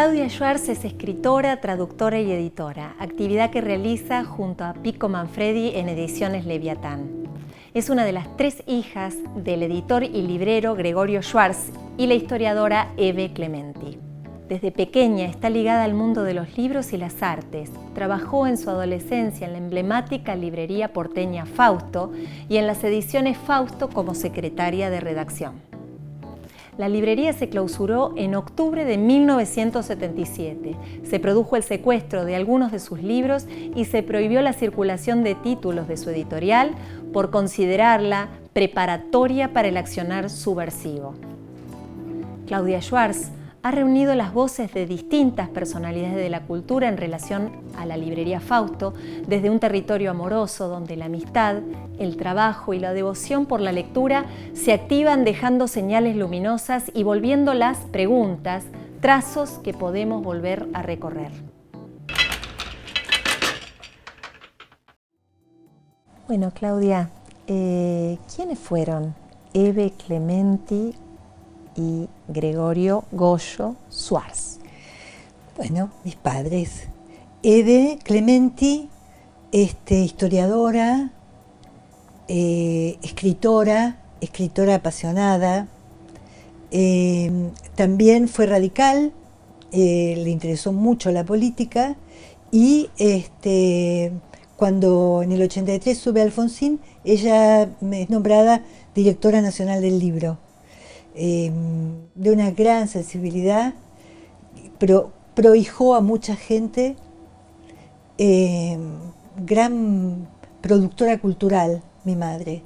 Claudia Schwarz es escritora, traductora y editora, actividad que realiza junto a Pico Manfredi en Ediciones Leviatán. Es una de las 3 hijas del editor y librero Gregorio Schwarz y la historiadora Eve Clementi. Desde pequeña está ligada al mundo de los libros y las artes. Trabajó en su adolescencia en la emblemática librería porteña Fausto y en las ediciones Fausto como secretaria de redacción. La librería se clausuró en octubre de 1977. Se produjo el secuestro de algunos de sus libros y se prohibió la circulación de títulos de su editorial por considerarla preparatoria para el accionar subversivo. Claudia Schwarz ha reunido las voces de distintas personalidades de la cultura en relación a la librería Fausto, desde un territorio amoroso donde la amistad, el trabajo y la devoción por la lectura se activan dejando señales luminosas y volviendo las preguntas, trazos que podemos volver a recorrer. Bueno, Claudia, ¿quiénes fueron Eve Clementi y Gregorio Goyo Schwarz? Bueno, mis padres. Eve Clementi, historiadora, escritora apasionada, también fue radical, le interesó mucho la política y cuando en el 83 sube a Alfonsín, ella es nombrada directora nacional del libro. De una gran sensibilidad, pero prohijó a mucha gente, gran productora cultural, mi madre.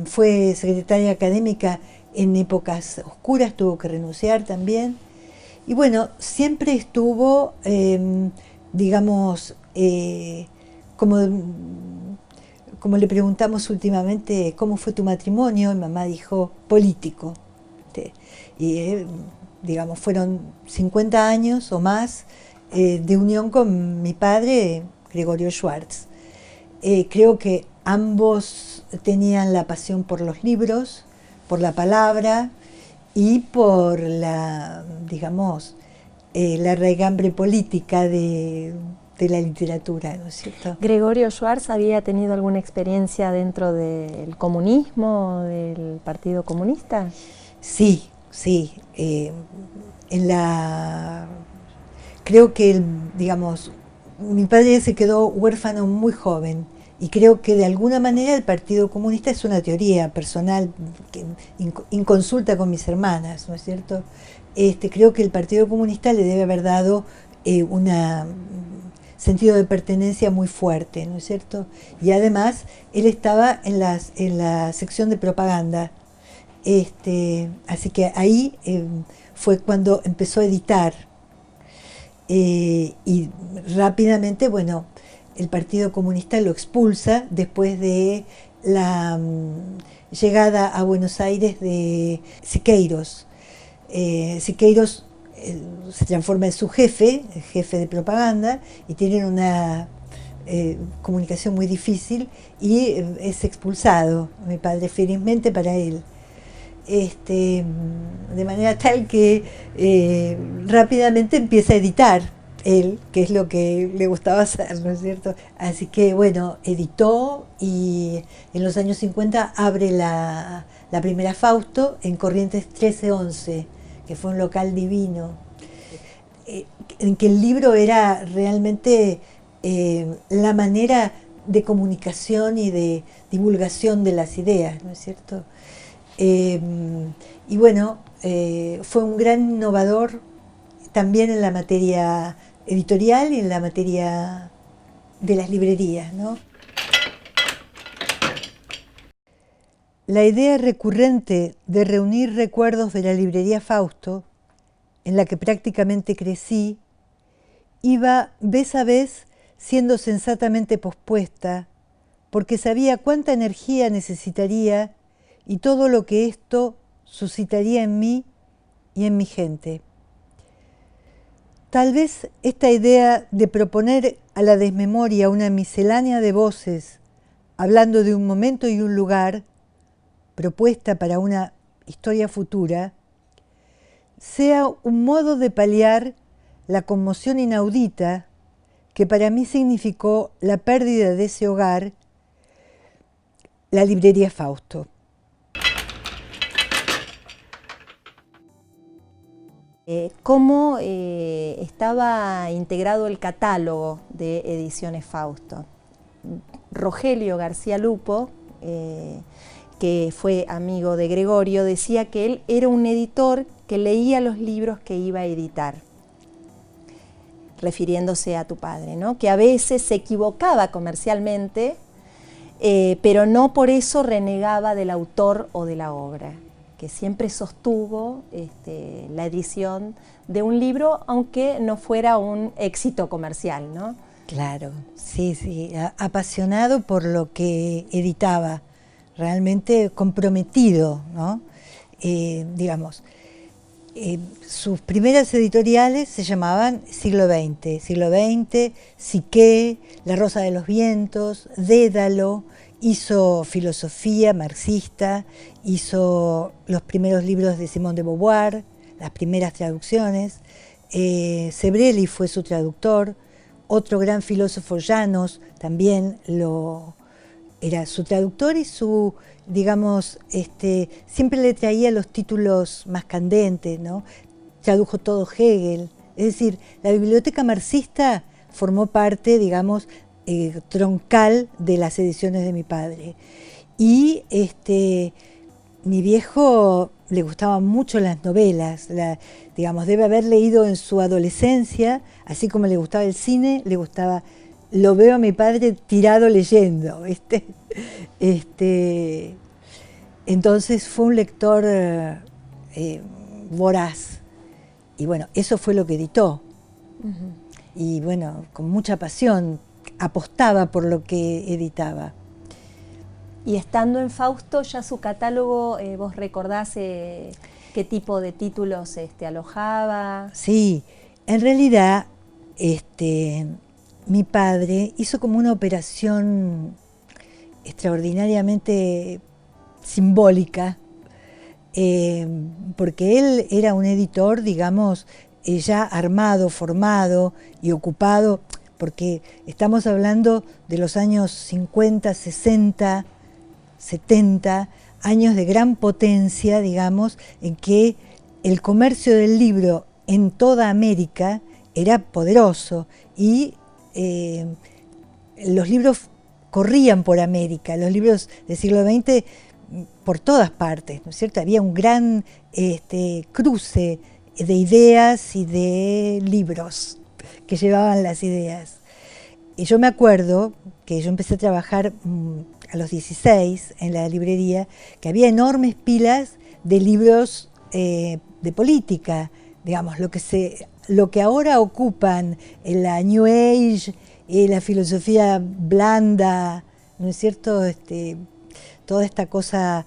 Fue secretaria académica en épocas oscuras, tuvo que renunciar también. Y bueno, siempre estuvo, digamos, como le preguntamos últimamente, ¿cómo fue tu matrimonio? Mi mamá dijo, político. Y, digamos, fueron 50 años o más de unión con mi padre, Gregorio Schwarz. Creo que ambos tenían la pasión por los libros, por la palabra y por la, digamos, la raigambre política de la literatura, ¿no es cierto? ¿Gregorio Schwarz había tenido alguna experiencia dentro del comunismo, del Partido Comunista? Sí. Creo que, digamos, mi padre se quedó huérfano muy joven y creo que de alguna manera el Partido Comunista es una teoría personal, inconsulta con mis hermanas, ¿no es cierto? Creo que el Partido Comunista le debe haber dado una sentido de pertenencia muy fuerte, ¿no es cierto? Y además él estaba en la sección de propaganda, así que ahí fue cuando empezó a editar y rápidamente, bueno, el Partido Comunista lo expulsa después de la llegada a Buenos Aires de Siqueiros. Siqueiros se transforma en su jefe de propaganda, y tienen una comunicación muy difícil y es expulsado, mi padre, felizmente para él. De manera tal que rápidamente empieza a editar él, que es lo que le gustaba hacer, ¿no es cierto? Así que bueno, editó y en los años 50 abre la primera Fausto en Corrientes 1311, que fue un local divino, en que el libro era realmente la manera de comunicación y de divulgación de las ideas, ¿no es cierto? Y bueno, fue un gran innovador también en la materia editorial y en la materia de las librerías, ¿no? La idea recurrente de reunir recuerdos de la librería Fausto, en la que prácticamente crecí, iba vez a vez siendo sensatamente pospuesta, porque sabía cuánta energía necesitaría y todo lo que esto suscitaría en mí y en mi gente. Tal vez esta idea de proponer a la desmemoria una miscelánea de voces, hablando de un momento y un lugar, propuesta para una historia futura, sea un modo de paliar la conmoción inaudita que para mí significó la pérdida de ese hogar, la librería Fausto. ¿Cómo estaba integrado el catálogo de Ediciones Fausto? Rogelio García Lupo, que fue amigo de Gregorio, decía que él era un editor que leía los libros que iba a editar, refiriéndose a tu padre, ¿no? Que a veces se equivocaba comercialmente, pero no por eso renegaba del autor o de la obra, que siempre sostuvo la edición de un libro, aunque no fuera un éxito comercial, ¿no? Claro, sí, sí, apasionado por lo que editaba, realmente comprometido, ¿no? Digamos, sus primeras editoriales se llamaban Siglo XX, Psique, La Rosa de los Vientos, Dédalo, hizo filosofía marxista, hizo los primeros libros de Simone de Beauvoir, las primeras traducciones, Sebrelli fue su traductor, otro gran filósofo, Llanos, también era su traductor y su, digamos, siempre le traía los títulos más candentes, ¿no? Tradujo todo Hegel. Es decir, la biblioteca marxista formó parte, digamos, troncal de las ediciones de mi padre. Y mi viejo le gustaban mucho las novelas, digamos, debe haber leído en su adolescencia, así como le gustaba el cine, le gustaba, lo veo a mi padre tirado leyendo, ¿viste? Entonces fue un lector voraz, y bueno, eso fue lo que editó. Y bueno, con mucha pasión, apostaba por lo que editaba. Y estando en Fausto, ya su catálogo, ¿vos recordás qué tipo de títulos alojaba? Sí, en realidad mi padre hizo como una operación extraordinariamente simbólica, porque él era un editor, digamos, ya armado, formado y ocupado, porque estamos hablando de los años 50, 60, 70, años de gran potencia, digamos, en que el comercio del libro en toda América era poderoso y los libros corrían por América, los libros del siglo XX por todas partes, ¿no es cierto? Había un gran cruce de ideas y de libros que llevaban las ideas. Y yo me acuerdo que yo empecé a trabajar a los 16 en la librería, que había enormes pilas de libros de política, digamos, lo que ahora ocupan en la New Age, la filosofía blanda, ¿no es cierto? Toda esta cosa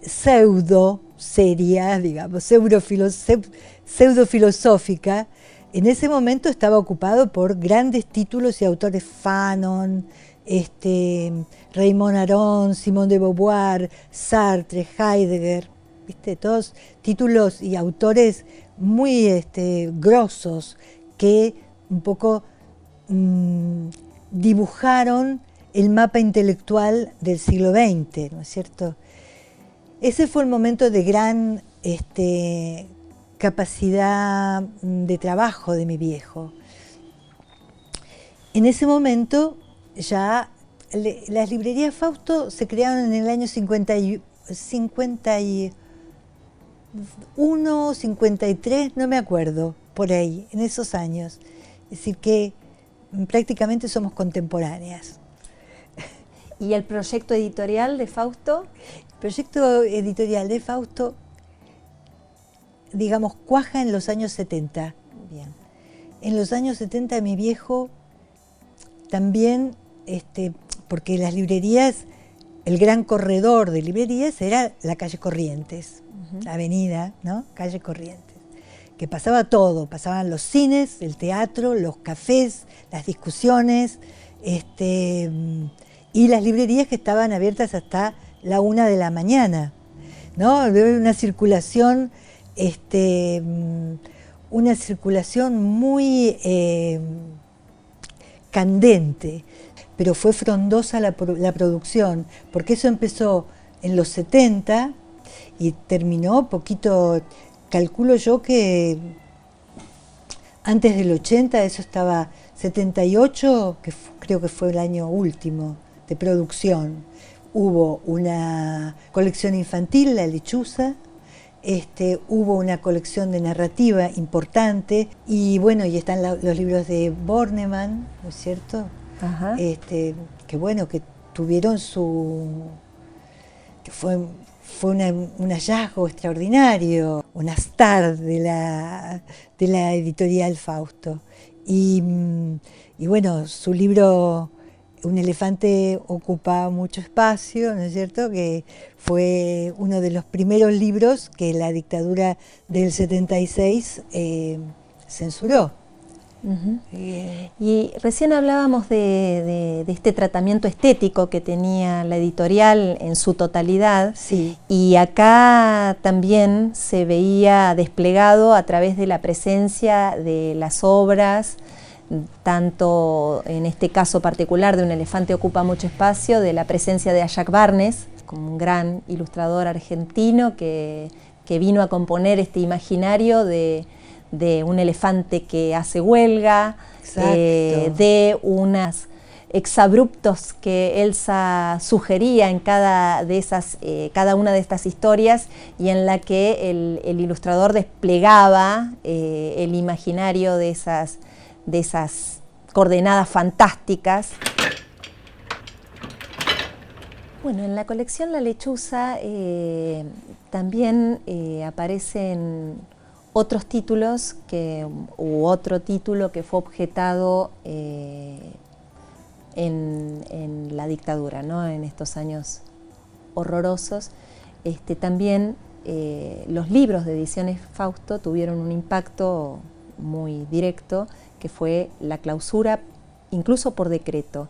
pseudo seria, digamos, pseudo filosófica, en ese momento estaba ocupado por grandes títulos y autores, Fanon, Raymond Aron, Simone de Beauvoir, Sartre, Heidegger, ¿viste? Todos títulos y autores muy grosos que un poco dibujaron el mapa intelectual del siglo XX, ¿no es cierto? Ese fue el momento de gran capacidad de trabajo de mi viejo. En ese momento ya las librerías Fausto se crearon en el año 51, 53, no me acuerdo, por ahí, en esos años. Es decir que prácticamente somos contemporáneas. ¿Y el proyecto editorial de Fausto? El proyecto editorial de Fausto, digamos, cuaja en los años 70. Bien. En los años 70 mi viejo también, porque las librerías, el gran corredor de librerías era la calle Corrientes, la avenida, ¿no? Calle Corrientes, que pasaba todo, pasaban los cines, el teatro, los cafés, las discusiones, y las librerías que estaban abiertas hasta la 1 de la mañana, ¿no? Había una circulación una circulación muy candente, pero fue frondosa la producción, porque eso empezó en los 70 y terminó poquito, calculo yo que antes del 80, eso estaba 78, que creo que fue el año último de producción. Hubo una colección infantil, La Lechuza, hubo una colección de narrativa importante, y bueno, y están los libros de Bornemann, ¿no es cierto? Ajá. Que bueno, que tuvieron que fue un hallazgo extraordinario, una star de la editorial Fausto. Y bueno, su libro Un elefante ocupa mucho espacio, ¿no es cierto?, que fue uno de los primeros libros que la dictadura del 76 censuró. Uh-huh. Y recién hablábamos de este tratamiento estético que tenía la editorial en su totalidad, sí. Y acá también se veía desplegado a través de la presencia de las obras, tanto en este caso particular de Un elefante ocupa mucho espacio, de la presencia de Ayac Barnes, como un gran ilustrador argentino que vino a componer este imaginario de un elefante que hace huelga, de unos exabruptos que Elsa sugería en cada una de estas historias, y en la que el ilustrador desplegaba el imaginario de esas coordenadas fantásticas. Bueno, en la colección La Lechuza también aparecen otros títulos u otro título que fue objetado en la dictadura, ¿no?, en estos años horrorosos. También los libros de Ediciones Fausto tuvieron un impacto muy directo, que fue la clausura, incluso por decreto.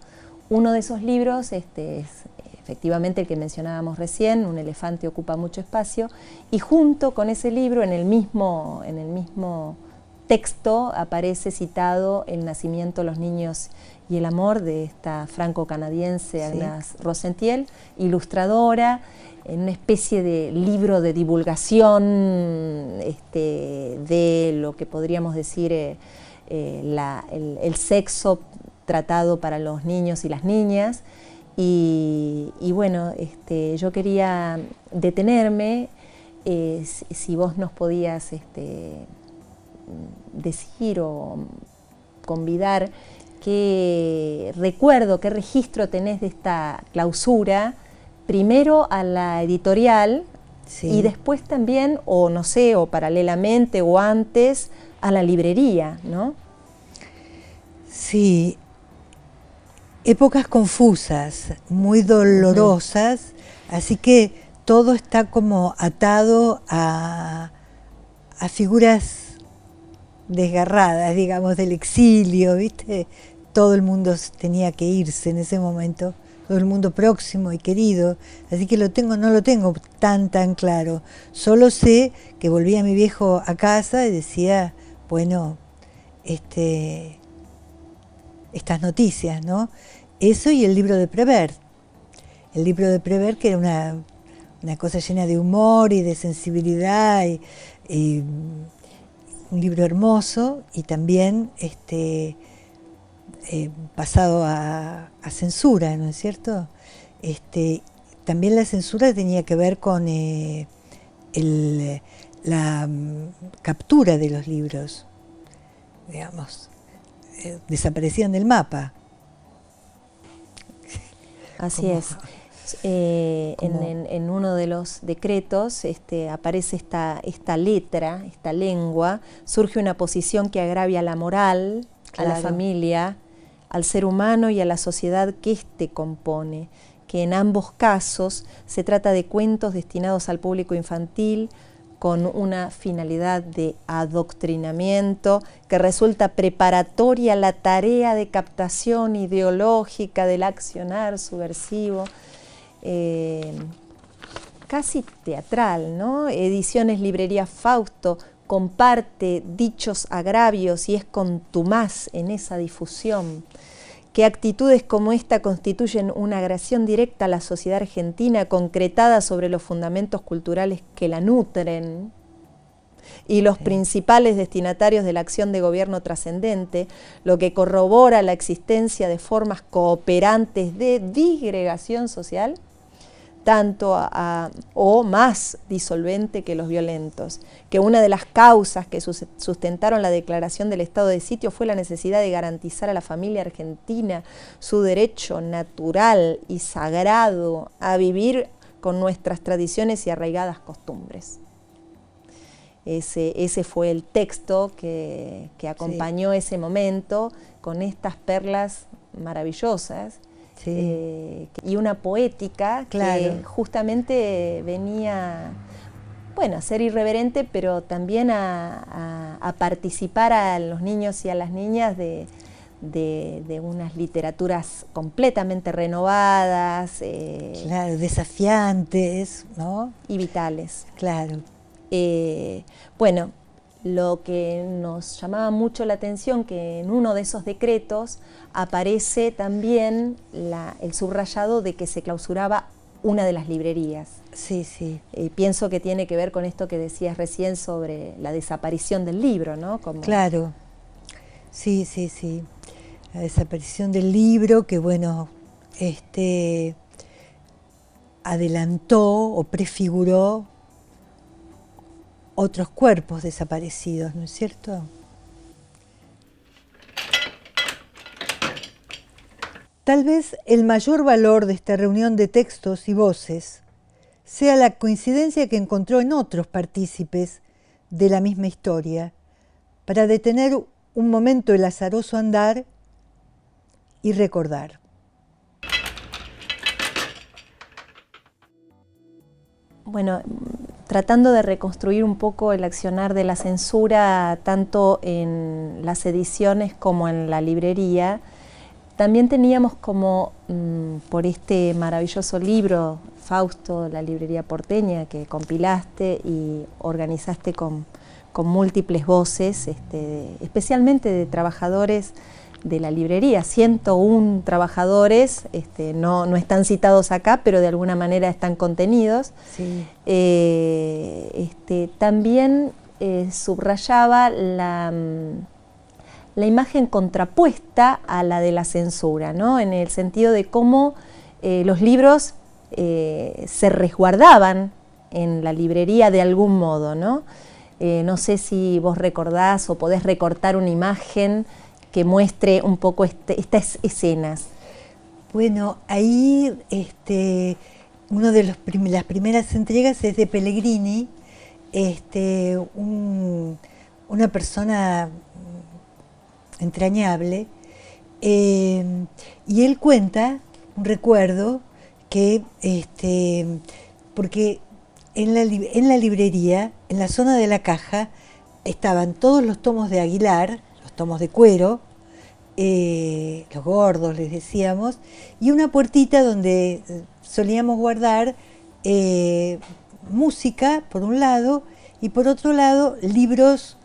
Uno de esos libros es efectivamente el que mencionábamos recién, Un elefante ocupa mucho espacio, y junto con ese libro, en el mismo texto, aparece citado El nacimiento, los niños y el amor, de esta franco-canadiense Agnes Rosentiel, ilustradora, en una especie de libro de divulgación de lo que podríamos decir el sexo tratado para los niños y las niñas. Y bueno, yo quería detenerme, si vos nos podías decir o convidar qué recuerdo, qué registro tenés de esta clausura, primero a la editorial, sí, y después también, o no sé, o paralelamente o antes, a la librería, ¿no? Sí. Épocas confusas, muy dolorosas, así que todo está como atado a figuras desgarradas, digamos, del exilio, ¿viste? Todo el mundo tenía que irse en ese momento, todo el mundo próximo y querido, así que no lo tengo tan claro. Solo sé que volvía mi viejo a casa y decía, bueno, estas noticias, ¿no? Eso y el libro de Prévert. El libro de Prévert, que era una cosa llena de humor y de sensibilidad, y un libro hermoso, y también pasado a censura, ¿no es cierto? También la censura tenía que ver con la captura de los libros, digamos. Desaparecían del mapa. Así es. En uno de los decretos aparece esta letra, esta lengua, surge una posición que agravia la moral, claro, a la familia, al ser humano y a la sociedad que éste compone, que en ambos casos se trata de cuentos destinados al público infantil, con una finalidad de adoctrinamiento que resulta preparatoria a la tarea de captación ideológica del accionar subversivo. casi teatral, ¿no? Ediciones Librería Fausto comparte dichos agravios y es contumaz en esa difusión. Que actitudes como esta constituyen una agresión directa a la sociedad argentina concretada sobre los fundamentos culturales que la nutren, y los principales destinatarios de la acción de gobierno trascendente, lo que corrobora la existencia de formas cooperantes de disgregación social, tanto o más disolvente que los violentos, que una de las causas que sustentaron la declaración del estado de sitio fue la necesidad de garantizar a la familia argentina su derecho natural y sagrado a vivir con nuestras tradiciones y arraigadas costumbres. Ese fue el texto que acompañó ese momento con estas perlas maravillosas. Sí. Y una poética que justamente venía, bueno, a ser irreverente, pero también a participar a los niños y a las niñas de unas literaturas completamente renovadas. Claro, desafiantes, ¿no? Y vitales. Claro. Bueno, lo que nos llamaba mucho la atención que en uno de esos decretos aparece también el subrayado de que se clausuraba una de las librerías. Sí, sí. Pienso que tiene que ver con esto que decías recién sobre la desaparición del libro, ¿no? Claro. Sí, sí, sí. La desaparición del libro que, bueno, adelantó o prefiguró otros cuerpos desaparecidos, ¿no es cierto? Tal vez el mayor valor de esta reunión de textos y voces sea la coincidencia que encontró en otros partícipes de la misma historia, para detener un momento el azaroso andar y recordar. Bueno, tratando de reconstruir un poco el accionar de la censura, tanto en las ediciones como en la librería, también teníamos como, por este maravilloso libro, Fausto, la librería porteña, que compilaste y organizaste con múltiples voces, especialmente de trabajadores de la librería. 101 trabajadores, no están citados acá, pero de alguna manera están contenidos. Sí. También subrayaba la imagen contrapuesta a la de la censura, ¿no? En el sentido de cómo los libros se resguardaban en la librería de algún modo, ¿no? No sé si vos recordás o podés recortar una imagen que muestre un poco estas escenas. Bueno, ahí uno de las primeras entregas es de Pellegrini, una persona entrañable, y él cuenta un recuerdo que, porque en la librería, en la zona de la caja, estaban todos los tomos de Aguilar, los tomos de cuero, los gordos les decíamos, y una puertita donde solíamos guardar música por un lado y por otro lado libros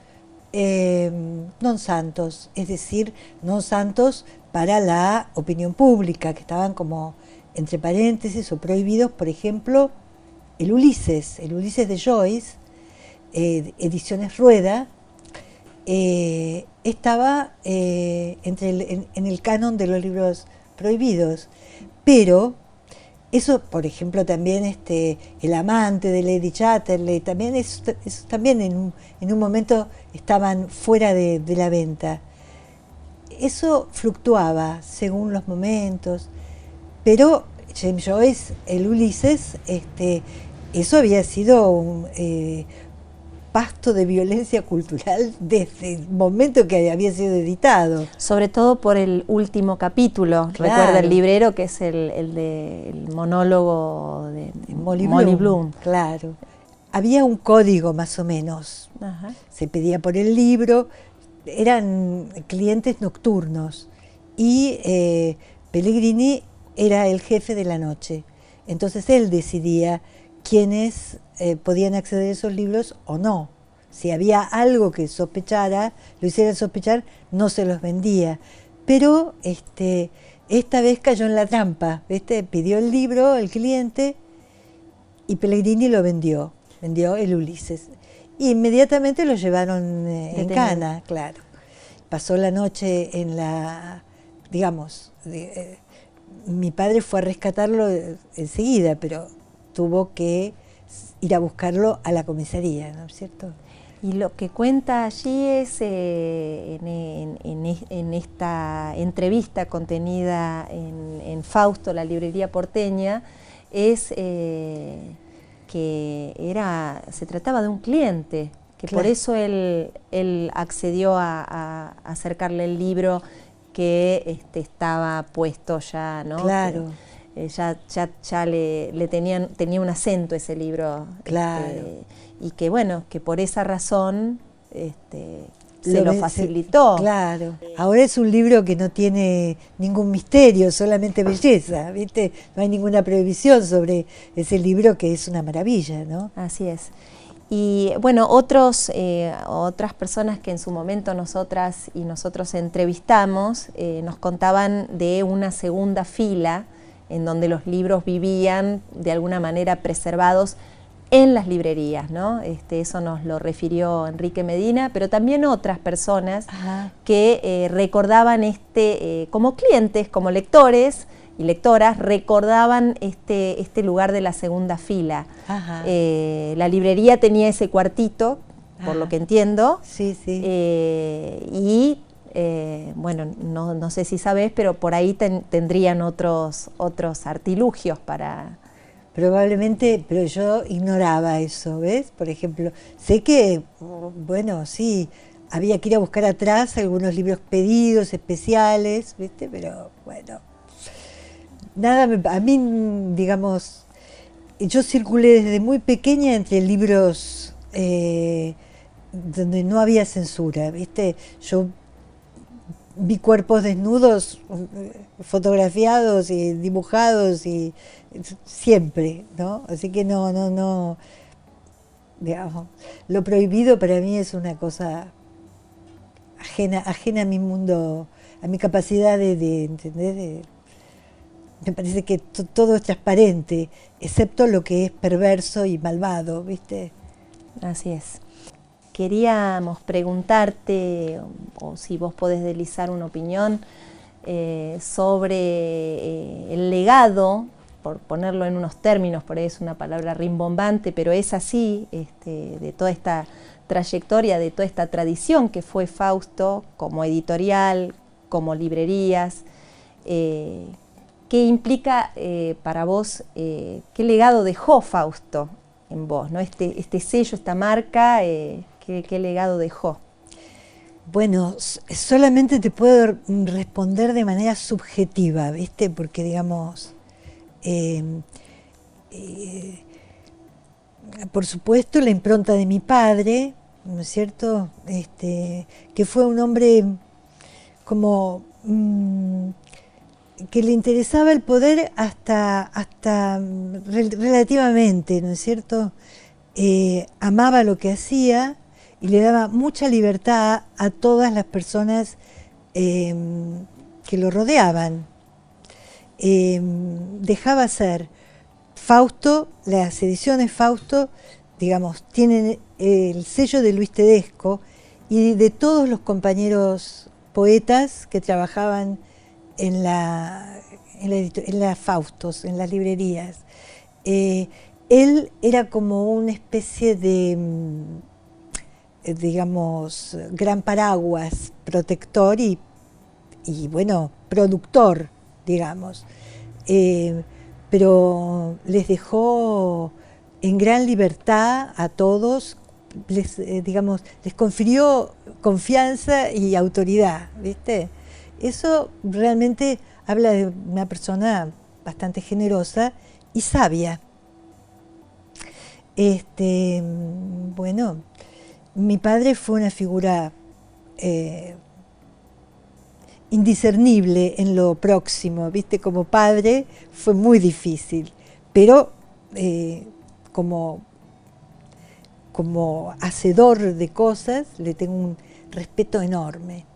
non santos, es decir, non santos para la opinión pública, que estaban como entre paréntesis o prohibidos. Por ejemplo, el Ulises de Joyce, Ediciones Rueda, estaba en el canon de los libros prohibidos, pero eso, por ejemplo, también El amante de Lady Chatterley, también eso también en un momento estaban fuera de la venta. Eso fluctuaba según los momentos, pero James Joyce, el Ulises, eso había sido un pasto de violencia cultural desde el momento que había sido editado. Sobre todo por el último capítulo, claro. Recuerda el librero, que es el monólogo de Molly Bloom. Claro. Había un código más o menos. Ajá. Se pedía por el libro, eran clientes nocturnos y Pellegrini era el jefe de la noche. Entonces él decidía quiénes podían acceder a esos libros o no. Si había algo que sospechara, lo hiciera sospechar, no se los vendía. Pero esta vez cayó en la trampa, ¿viste? Pidió el libro el cliente y Pellegrini lo vendió el Ulises. Y inmediatamente lo llevaron en cana, claro. Pasó la noche en la, digamos, mi padre fue a rescatarlo enseguida, pero tuvo que ir a buscarlo a la comisaría, ¿no es cierto? Y lo que cuenta allí es, en esta entrevista contenida en Fausto, la librería porteña, es que se trataba de un cliente, que claro, por eso él accedió a acercarle el libro que estaba puesto ya, ¿no? Claro. Ya tenía un acento ese libro. Claro. Y que bueno, que por esa razón se lo facilitó. Claro. Ahora es un libro que no tiene ningún misterio, solamente belleza, ¿viste? No hay ninguna prohibición sobre ese libro, que es una maravilla, ¿no? Así es. Y bueno, otras personas que en su momento nosotras y nosotros entrevistamos nos contaban de una segunda fila en donde los libros vivían de alguna manera preservados en las librerías, ¿no? Eso nos lo refirió Enrique Medina, pero también otras personas que recordaban como clientes, como lectores y lectoras, recordaban este lugar de la segunda fila. La librería tenía ese cuartito, por lo que entiendo. Sí, sí. Bueno, no sé si sabés, pero por ahí tendrían otros artilugios para... Probablemente, pero yo ignoraba eso, ¿ves? Por ejemplo, sé que, bueno, sí, había que ir a buscar atrás algunos libros pedidos, especiales, ¿viste? Pero bueno, nada, a mí, digamos, yo circulé desde muy pequeña entre libros donde no había censura, ¿viste? Yo vi cuerpos desnudos fotografiados y dibujados y siempre, ¿no? Así que no, digamos, lo prohibido para mí es una cosa ajena a mi mundo, a mi capacidad de entender. Me parece que todo es transparente, excepto lo que es perverso y malvado, ¿viste? Así es. Queríamos preguntarte, o si vos podés deslizar una opinión, sobre el legado, por ponerlo en unos términos, por ahí es una palabra rimbombante, pero es así, de toda esta trayectoria, de toda esta tradición que fue Fausto, como editorial, como librerías. ¿Qué implica para vos, qué legado dejó Fausto en vos, ¿no? Este sello, esta marca, ¿qué legado dejó? Bueno, solamente te puedo responder de manera subjetiva, ¿viste? Porque, digamos, por supuesto, la impronta de mi padre, ¿no es cierto? Que fue un hombre como que le interesaba el poder hasta relativamente, ¿no es cierto? Amaba lo que hacía y le daba mucha libertad a todas las personas que lo rodeaban. Dejaba ser. Fausto, las ediciones Fausto, digamos, tienen el sello de Luis Tedesco y de todos los compañeros poetas que trabajaban en la Faustos, en las librerías. Él era como una especie de, digamos, gran paraguas, protector y bueno, productor, digamos. Pero les dejó en gran libertad a todos, les confirió confianza y autoridad, ¿viste? Eso realmente habla de una persona bastante generosa y sabia. Bueno, mi padre fue una figura indiscernible en lo próximo, ¿viste? Como padre fue muy difícil, pero como hacedor de cosas, le tengo un respeto enorme.